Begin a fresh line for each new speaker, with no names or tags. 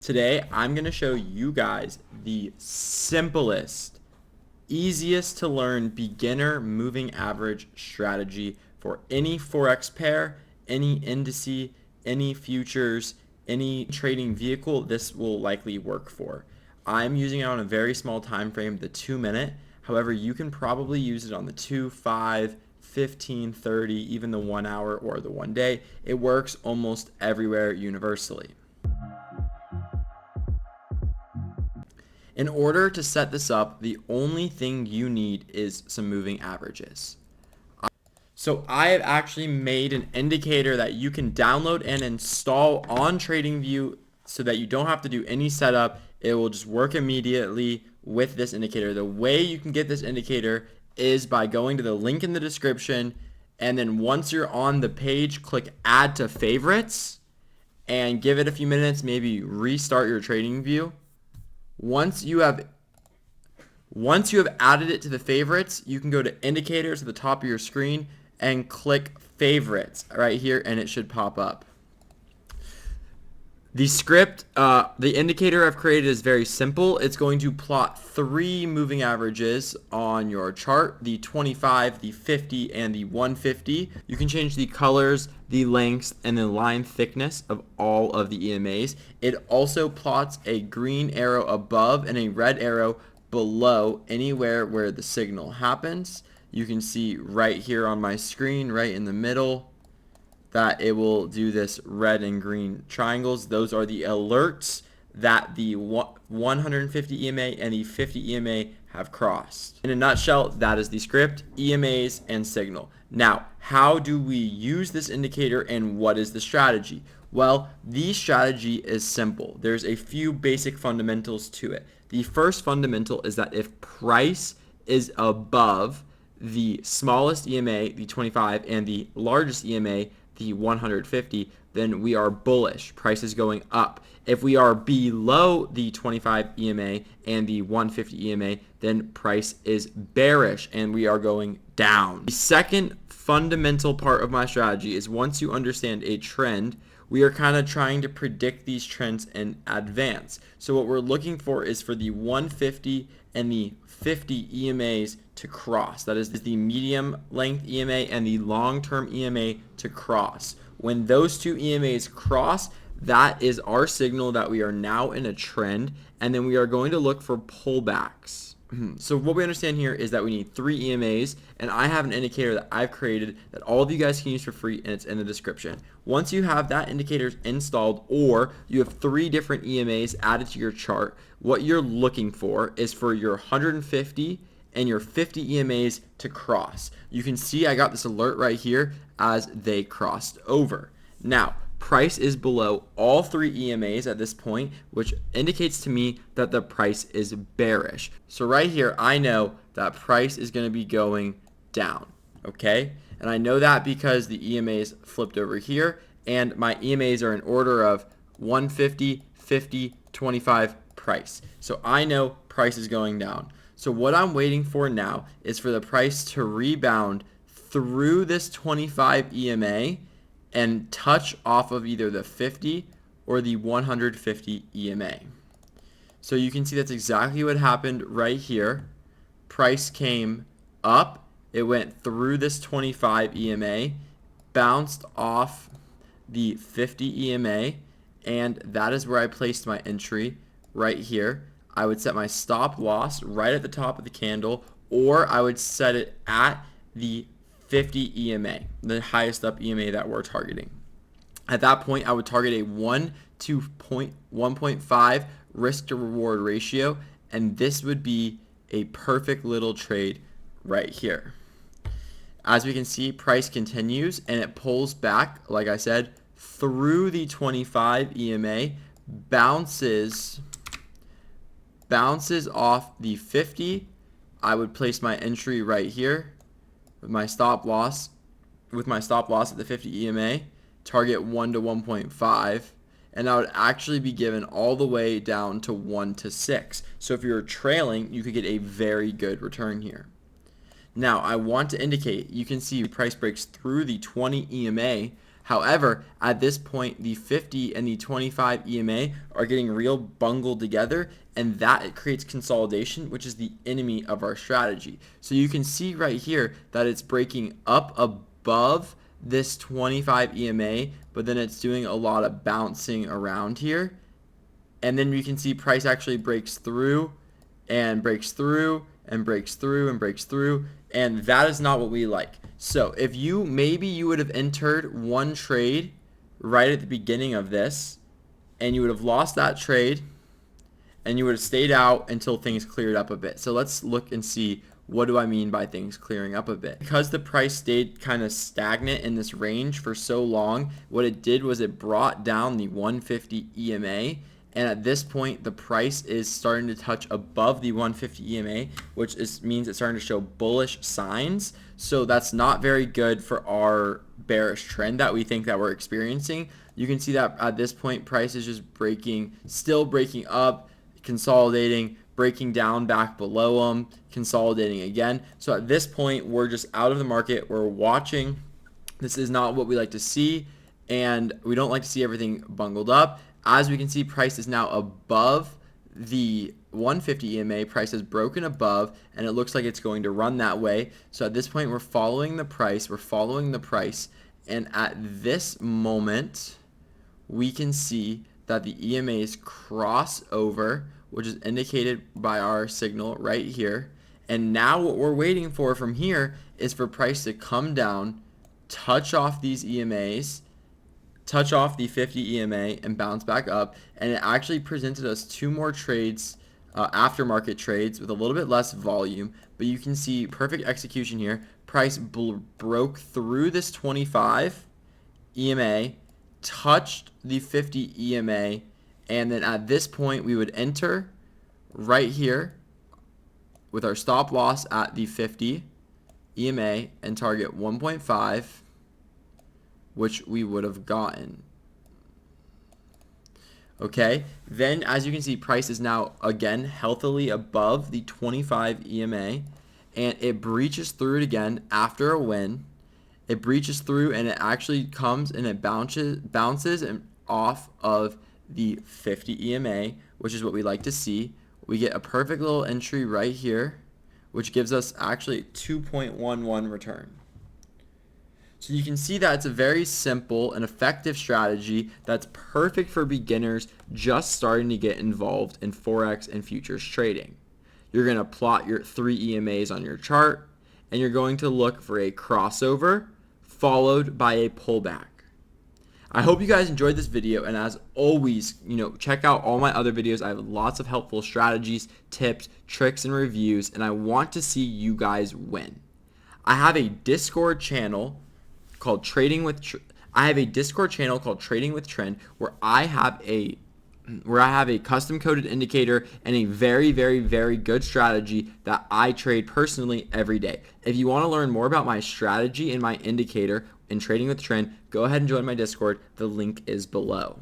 Today, I'm going to show you guys the simplest, easiest to learn beginner moving average strategy for any Forex pair, any indice, any futures, any trading vehicle this will likely work for. I'm using it on a very small time frame, the 2 minute. However, you can probably use it on the 2, 5, 15, 30, even the 1 hour or the 1 day. It works almost everywhere universally. In order to set this up, the only thing you need is some moving averages. So I have actually made an indicator that you can download and install on TradingView so that you don't have to do any setup. It will just work immediately with this indicator. The way you can get this indicator is by going to the link in the description, and then once you're on the page, click add to favorites and give it a few minutes, maybe restart your TradingView. Once you have added it to the favorites, you can go to indicators at the top of your screen and click favorites right here, and it should pop up. The script, the indicator I've created is very simple. It's going to plot 3 moving averages on your chart, the 25, the 50, and the 150. You can change the colors, the lengths, and the line thickness of all of the EMAs. It also plots a green arrow above and a red arrow below anywhere where the signal happens. You can see right here on my screen, right in the middle, that it will do this red and green triangles. Those are the alerts that the 150 EMA and the 50 EMA have crossed. In a nutshell, that is the script, EMAs, and signal. Now, how do we use this indicator and what is the strategy? Well, the strategy is simple. There's a few basic fundamentals to it. The first fundamental is that if price is above the smallest EMA, the 25, and the largest EMA, the 150, then we are bullish. Price is going up. If we are below the 25 EMA and the 150 EMA, then price is bearish and we are going down. The second fundamental part of my strategy is once you understand a trend, we are kind of trying to predict these trends in advance. So what we're looking for is for the 150 and the 50 EMAs to cross. That is the medium length EMA and the long-term EMA to cross. When those two EMAs cross, that is our signal that we are now in a trend, and then we are going to look for pullbacks. So what we understand here is that we need 3 EMAs, and I have an indicator that I've created that all of you guys can use for free, and it's in the description. Once you have that indicator installed, or you have 3 different EMAs added to your chart, what you're looking for is for your 150 and your 50 EMAs to cross. You can see I got this alert right here as they crossed over. Now, price is below all 3 EMAs at this point, which indicates to me that the price is bearish. So right here, I know that price is going to be going down, okay? And I know that because the EMAs flipped over here, and my EMAs are in order of 150, 50, 25 price. So I know price is going down. So what I'm waiting for now is for the price to rebound through this 25 EMA and touch off of either the 50 or the 150 EMA. So you can see that's exactly what happened right here. Price came up, it went through this 25 EMA, bounced off the 50 EMA, and that is where I placed my entry right here. I would set my stop loss right at the top of the candle, or I would set it at the 50 EMA, the highest up EMA that we're targeting. At that point, I would target a 1 to 1.5 risk to reward ratio, and this would be a perfect little trade right here. As we can see, price continues and it pulls back, like I said, through the 25 EMA, bounces off the 50. I would place my entry right here with my stop loss at the 50 EMA, target 1 to 1.5, and I would actually be given all the way down to 1 to 6. So if you're trailing, you could get a very good return here. Now I want to indicate, you can see price breaks through the 20 EMA. However, at this point, the 50 and the 25 EMA are getting real bungled together, and that it creates consolidation, which is the enemy of our strategy. So you can see right here that it's breaking up above this 25 EMA, but then it's doing a lot of bouncing around here. And then you can see price actually breaks through and breaks through and breaks through and breaks through, and that is not what we like. So if maybe you would have entered one trade right at the beginning of this, and you would have lost that trade, and you would have stayed out until things cleared up a bit. So let's look and see, what do I mean by things clearing up a bit? Because the price stayed kind of stagnant in this range for so long, what it did was it brought down the 150 EMA, and at this point the price is starting to touch above the 150 EMA, which means it's starting to show bullish signs. So that's not very good for our bearish trend that we think that we're experiencing. You can see that at this point price is just still breaking up, consolidating, breaking down back below them, consolidating again. So at this point we're just out of the market. We're watching. This is not what we like to see, and we don't like to see everything bungled up. As we can see, price is now above the 150 EMA. Price has broken above, and it looks like it's going to run that way. So at this point, we're following the price. And at this moment, we can see that the EMAs cross over, which is indicated by our signal right here. And now what we're waiting for from here is for price to come down, touch off these EMAs, touch off the 50 EMA, and bounce back up. And it actually presented us two more trades, aftermarket trades with a little bit less volume, but you can see perfect execution here. Price broke through this 25 EMA, touched the 50 EMA, and then at this point we would enter right here with our stop loss at the 50 EMA and target 1.5, which we would have gotten. Okay, then as you can see, price is now again healthily above the 25 EMA, and it breaches through it again after a win. It breaches through, and it actually comes and it bounces and off of the 50 EMA, which is what we like to see. We get a perfect little entry right here, which gives us actually 2.11 return. So you can see that it's a very simple and effective strategy that's perfect for beginners just starting to get involved in Forex and futures trading. You're going to plot your 3 EMAs on your chart, and you're going to look for a crossover followed by a pullback. I hope you guys enjoyed this video, and as always, check out all my other videos. I have lots of helpful strategies, tips, tricks, and reviews, and I want to see you guys win. I have a Discord channel called Trading with Trend, where I have a custom coded indicator and a very, very, very good strategy that I trade personally every day. If you want to learn more about my strategy and my indicator in Trading with Trend, go ahead and join my Discord. The link is below.